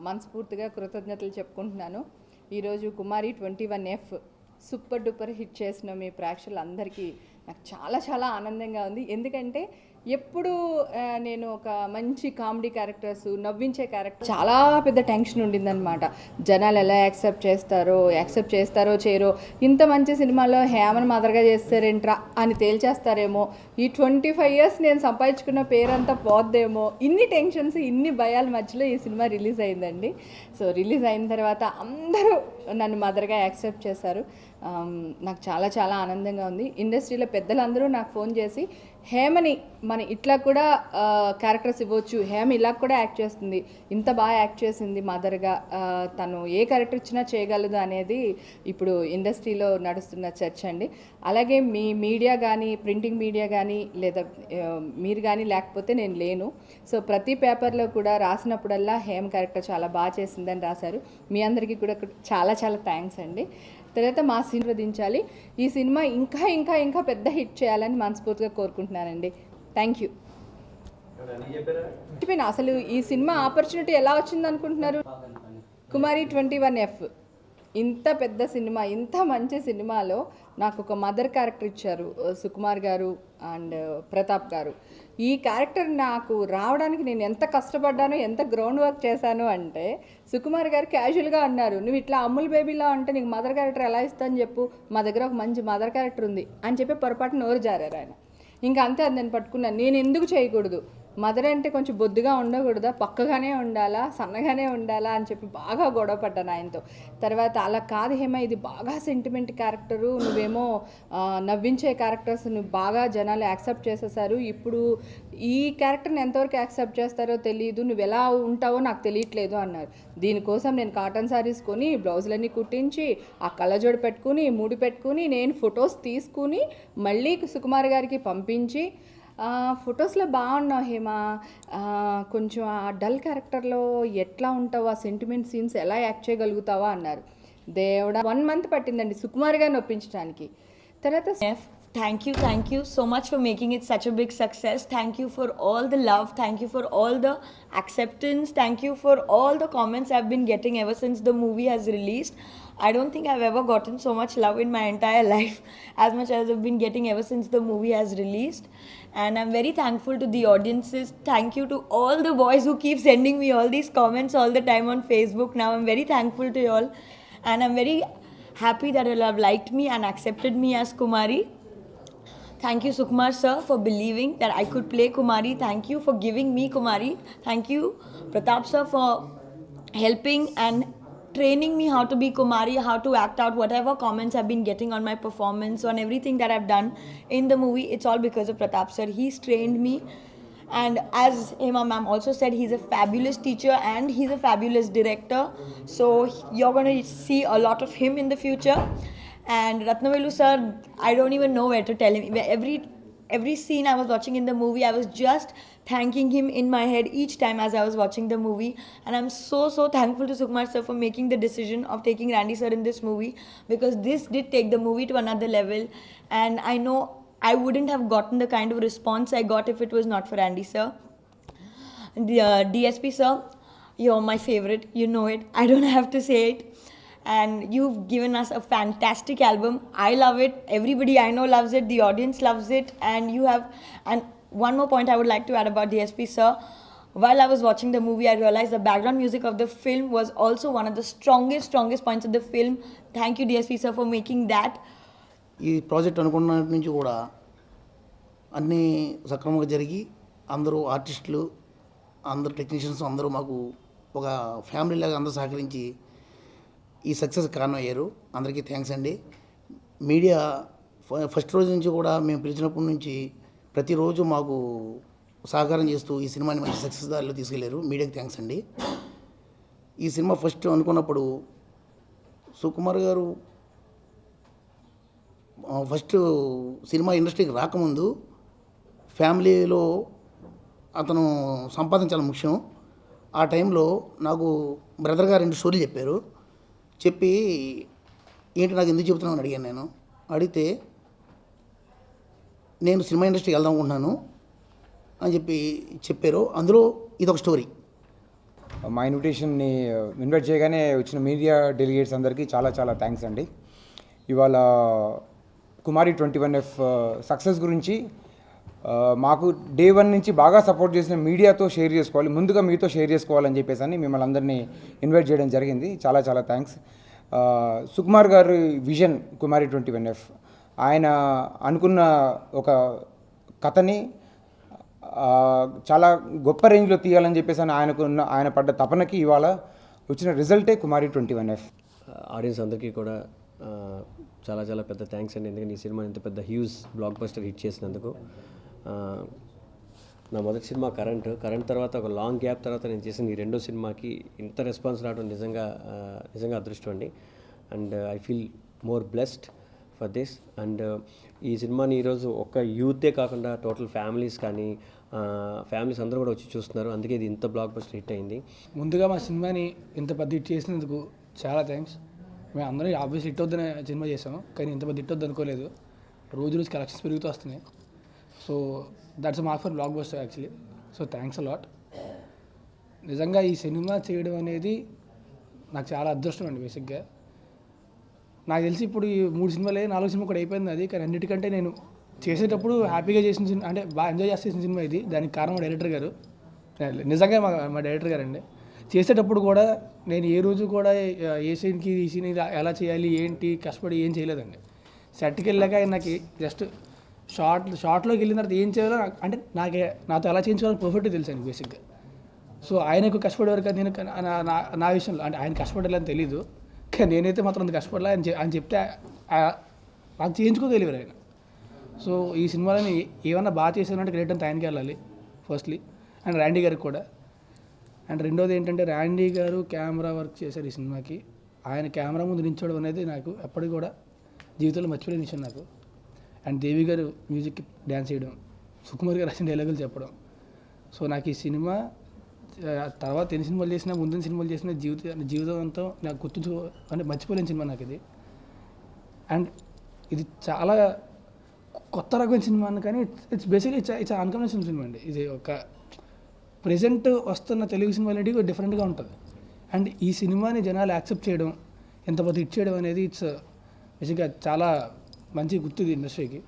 మనస్ఫూర్తిగా కృతజ్ఞతలు చెప్పుకుంటున్నాను. ఈరోజు కుమారి 21F సూపర్ డూపర్ హిట్ చేసిన మీ ప్రేక్షకులందరికీ నాకు చాలా చాలా ఆనందంగా ఉంది. ఎందుకంటే ఎప్పుడు నేను ఒక మంచి కామెడీ క్యారెక్టర్స్, నవ్వించే క్యారెక్టర్ చాలా పెద్ద టెన్షన్ ఉండిందనమాట. జనాలు ఎలా యాక్సెప్ట్ చేస్తారో చేయరో, ఇంత మంచి సినిమాలో హేమను మదర్గా చేస్తారేంట్రా అని తేల్చేస్తారేమో, ఈ 25 years నేను సంపాదించుకున్న పేరంతా పోద్దేమో, ఇన్ని టెన్షన్స్, ఇన్ని భయాల మధ్యలో ఈ సినిమా రిలీజ్ అయిందండి. సో రిలీజ్ అయిన తర్వాత అందరూ నన్ను మదర్గా యాక్సెప్ట్ చేశారు. నాకు చాలా చాలా ఆనందంగా ఉంది. ఇండస్ట్రీలో పెద్దలందరూ నాకు ఫోన్ చేసి హేమని మన ఇట్లా కూడా క్యారెక్టర్స్ ఇవ్వచ్చు, హేమ ఇలా కూడా యాక్ట్ చేస్తుంది, ఇంత బాగా యాక్ట్ చేసింది మదర్గా, తను ఏ క్యారెక్టర్ ఇచ్చినా చేయగలదు అనేది ఇప్పుడు ఇండస్ట్రీలో నడుస్తున్న చర్చ అండి. అలాగే మీ మీడియా కానీ, ప్రింటింగ్ మీడియా కానీ, లేదా మీరు కానీ లేకపోతే నేను లేను. సో ప్రతి పేపర్లో కూడా రాసినప్పుడల్లా హేమ క్యారెక్టర్ చాలా బాగా చేసిందని రాశారు. మీ అందరికీ కూడా చాలా చాలా థ్యాంక్స్ అండి. తర్వాత మా ఆశీర్వదించాలి, ఈ సినిమా ఇంకా ఇంకా ఇంకా పెద్ద హిట్ చేయాలని మనస్ఫూర్తిగా కోరుకుంటున్నానండి. Thank you. అసలు ఈ సినిమా ఆపర్చునిటీ ఎలా వచ్చింది అనుకుంటున్నారు? కుమారి 21F ఇంత పెద్ద సినిమా, ఇంత మంచి సినిమాలో నాకు ఒక మదర్ క్యారెక్టర్ ఇచ్చారు సుకుమార్ గారు అండ్ ప్రతాప్ గారు. ఈ క్యారెక్టర్ నాకు రావడానికి నేను ఎంత కష్టపడ్డానో, ఎంత గ్రౌండ్ వర్క్ చేశాను అంటే, సుకుమార్ గారు క్యాజువల్గా అన్నారు, నువ్వు ఇట్లా అమ్ముల్ బేబీలా అంటే నీకు మదర్ క్యారెక్టర్ ఎలా ఇస్తాను చెప్పు, మా దగ్గర ఒక మంచి మదర్ క్యారెక్టర్ ఉంది అని చెప్పి పొరపాటు నోరు జారారు ఆయన. ఇంకా అంతే, అది నేను పట్టుకున్నాను. నేను ఎందుకు చేయకూడదు, మదర్ అంటే కొంచెం బొద్దుగా ఉండకూడదా, పక్కగానే ఉండాలా, సన్నగానే ఉండాలా అని చెప్పి బాగా గొడవ పడ్డాను ఆయనతో. తర్వాత అలా కాదు హేమ, ఇది బాగా సెంటిమెంట్ క్యారెక్టరు, నువ్వేమో నవ్వించే క్యారెక్టర్స్ నువ్వు బాగా జనాలు యాక్సెప్ట్ చేసేసారు, ఇప్పుడు ఈ క్యారెక్టర్ని ఎంతవరకు యాక్సెప్ట్ చేస్తారో తెలియదు, నువ్వు ఎలా ఉంటావో నాకు తెలియట్లేదు అన్నారు. దీనికోసం నేను కాటన్ శారీస్ కొని, బ్లౌజులన్నీ కుట్టించి, ఆ కళ్ళజోడు పెట్టుకుని, ముడి పెట్టుకుని, నేను ఫొటోస్ తీసుకుని మళ్ళీ సుకుమార్ గారికి పంపించి, ఫొటోస్లో బాగున్నావు హేమ, కొంచెం ఆ డల్ క్యారెక్టర్లో ఎట్లా ఉంటావు, ఆ సెంటిమెంట్ సీన్స్ ఎలా యాక్ట్ చేయగలుగుతావా అన్నారు. దేవుడా 1 month పట్టిందండి సుకుమార్ గారిని ఒప్పించడానికి. తర్వాత Thank you so much for making it such a big success. Thank you for all the love. Thank you for all the acceptance. Thank you for all the comments I've been getting ever since the movie has released. I don't think I've ever gotten so much love in my entire life as much as I've been getting ever since the movie has released. And I'm very thankful to the audiences. Thank you to all the boys who keep sending me all these comments all the time on Facebook. Now I'm very thankful to you all. And I'm very happy that you all have liked me and accepted me as Kumari. Thank you, Sukumar sir, for believing that I could play Kumari. Thank you for giving me Kumari. Thank you, Pratap sir, for helping and training me how to be Kumari, how to act out whatever comments I've been getting on my performance, on everything that I've done in the movie. It's all because of Pratap sir. He's trained me. And as Hema ma'am also said, he's a fabulous teacher and he's a fabulous director. So you're going to see a lot of him in the future. And Ratnavelu sir, I don't even know where to tell him. Every scene I was watching in the movie, I was just thanking him in my head each time as I was watching the movie. And I'm so thankful to Sukumar sir for making the decision of taking Randy sir in this movie, because this did take the movie to another level. And I know I wouldn't have gotten the kind of response I got if it was not for Randy sir. The DSP sir, you're my favorite. You know it. I don't have to say it. And you've given us a fantastic album. I love it. Everybody I know loves it. The audience loves it. And you have... And one more point I would like to add about DSP sir. While I was watching the movie, I realized the background music of the film was also one of the strongest points of the film. Thank you, DSP sir, for making that. ఈ project అనుకున్న నుంచి కూడా అన్నీ సక్రమంగా జరిగి అందరూ ఆర్టిస్టులు, అందరూ టెక్నీషియన్స్ అందరూ మాకు ఒక ఫ్యామిలీ లాగా అందరూ సహకరించి ఈ సక్సెస్ కారణం అయ్యారు. అందరికీ థ్యాంక్స్ అండి. మీడియా ఫస్ట్ రోజు నుంచి కూడా మేము పిలిచినప్పటి నుంచి ప్రతిరోజు మాకు సహకారం చేస్తూ ఈ సినిమాని మంచి సక్సెస్ దారిలో తీసుకెళ్లారు. మీడియాకి థ్యాంక్స్ అండి. ఈ సినిమా ఫస్ట్ అనుకున్నప్పుడు సుకుమార్ గారు ఫస్ట్ సినిమా ఇండస్ట్రీకి రాకముందు ఫ్యామిలీలో అతను సంపాదన చాలా ముఖ్యం. ఆ టైంలో నాకు బ్రదర్ గారు 2 స్టోరీలు చెప్పారు. చెప్పి ఏంటి నాకు ఎందుకు చెబుతున్నావు అని అడిగాను. నేను అడిగితే నేను సినిమా ఇండస్ట్రీకి వెళ్దాం అనుకుంటున్నాను అని చెప్పారు. అందులో ఇదొక స్టోరీ. మా ఇన్విటేషన్ని ఇన్వైట్ చేయగానే వచ్చిన మీడియా డెలిగేట్స్ అందరికీ చాలా చాలా థ్యాంక్స్ అండి. ఇవాళ కుమారి 21F సక్సెస్ గురించి మాకు డే 1 నుంచి బాగా సపోర్ట్ చేసిన మీడియాతో షేర్ చేసుకోవాలి, ముందుగా మీతో షేర్ చేసుకోవాలని చెప్పేసి అని మిమ్మల్ని అందరినీ ఇన్వైట్ చేయడం జరిగింది. చాలా చాలా థ్యాంక్స్. సుకుమార్ గారి విజన్ కుమారి 21F, ఆయన అనుకున్న ఒక కథని చాలా గొప్ప రేంజ్లో తీయాలని చెప్పేసి అని ఆయన పడ్డ తపనకి ఇవాళ వచ్చిన రిజల్టే కుమారి 21F. ఆడియన్స్ అందరికీ కూడా చాలా చాలా పెద్ద థ్యాంక్స్ అండి, ఎందుకంటే ఈ సినిమా ఇంత పెద్ద హ్యూజ్ బ్లాక్ బస్టర్ హిట్ చేసినందుకు. నా మొదటి సినిమా కరెంట్ తర్వాత ఒక లాంగ్ గ్యాప్ తర్వాత నేను చేసిన ఈ రెండో సినిమాకి ఇంత రెస్పాన్స్ రావడం నిజంగా అదృష్టం అండి. And I feel more blessed for this. And ఈ సినిమాని ఈరోజు ఒక్క యూతే కాకుండా టోటల్ ఫ్యామిలీస్ అందరూ కూడా వచ్చి చూస్తున్నారు, అందుకే ఇది ఇంత బ్లాక్ బస్టర్ హిట్ అయింది. ముందుగా మా సినిమాని ఇంత పెద్ద హిట్ చేసినందుకు చాలా థ్యాంక్స్. మేము అందరం ఆబ్వియస్లీ హిట్ వద్దనే సినిమా చేసాము, కానీ ఇంత పెద్ద హిట్ వద్దు అనుకోలేదు. రోజు కలెక్షన్స్ పెరుగుతూ వస్తున్నాయి. So that's mark for block buster actually. So thanks a lot. నిజంగా ఈ సినిమా చేయడం అనేది నాకు చాలా అదృష్టం అండి. బేసిక్గా నాకు తెలిసి ఇప్పుడు ఈ 3 సినిమాలే 4 సినిమా కూడా అయిపోయింది అది, కానీ అన్నిటికంటే నేను చేసేటప్పుడు హ్యాపీగా చేసిన సినిమా, అంటే బాగా ఎంజాయ్ చేసిన సినిమా ఇది. దానికి కారణం మా డైరెక్టర్ గారు, నిజంగా మా డైరెక్టర్ గారు అండి. చేసేటప్పుడు కూడా నేను ఏ రోజు కూడా ఏ సీన్కి ఈ సీన్ ఎలా చేయాలి ఏంటి కష్టపడి ఏం చేయలేదండి. సెట్కి వెళ్ళాక ఆయన నాకు జస్ట్ షార్ట్లోకి వెళ్ళిన తర్వాత ఏం చేయాలో అంటే నాతో ఎలా చేయించుకోవాలని పర్ఫెక్ట్గా తెలుసండి బేసిక్గా. సో ఆయనకు కష్టపడేవారు కదా, నేను నా విషయంలో అంటే ఆయన కష్టపడాలని తెలీదు, కానీ నేనైతే మాత్రం అంత కష్టపడలే. ఆయన చెప్తే నాకు చేయించుకోగలిగారు ఆయన. సో ఈ సినిమాలని ఏమన్నా బాగా చేశానంటే గ్రేట్ అంతా ఆయనకి వెళ్ళాలి ఫస్ట్లీ, అండ్ ర్యాండీ గారికి కూడా. అండ్ రెండోది ఏంటంటే ర్యాండీ గారు కెమెరా వర్క్ చేశారు ఈ సినిమాకి. ఆయన కెమెరా ముందు నిల్చోవడం అనేది నాకు ఎప్పటికి కూడా జీవితంలో మర్చిపోలేని విషయం నాకు. అండ్ దేవి గారు మ్యూజిక్కి డ్యాన్స్ చేయడం, సుకుమార్ గారు రాసిన డైలాగులు చెప్పడం. సో నాకు ఈ సినిమా తర్వాత ఎన్ని సినిమాలు చేసినా ముందు సినిమాలు చేసినా జీవితం అంతా నాకు అంటే మర్చిపోలేని సినిమా నాకు ఇది. అండ్ ఇది చాలా కొత్త రకమైన సినిమా అని, కానీ it's basically it's unconventional cinema అండి. ఇది ఒక ప్రెజెంట్ వస్తున్న తెలుగు సినిమాలకి డిఫరెంట్గా ఉంటుంది. అండ్ ఈ సినిమాని జనాలు యాక్సెప్ట్ చేయడం, ఎంత పెద్ద హిట్ చేయడం అనేది ఇట్స్ బేసిక్గా చాలా మంచి గుర్తుంది ఇండస్ట్రీకి.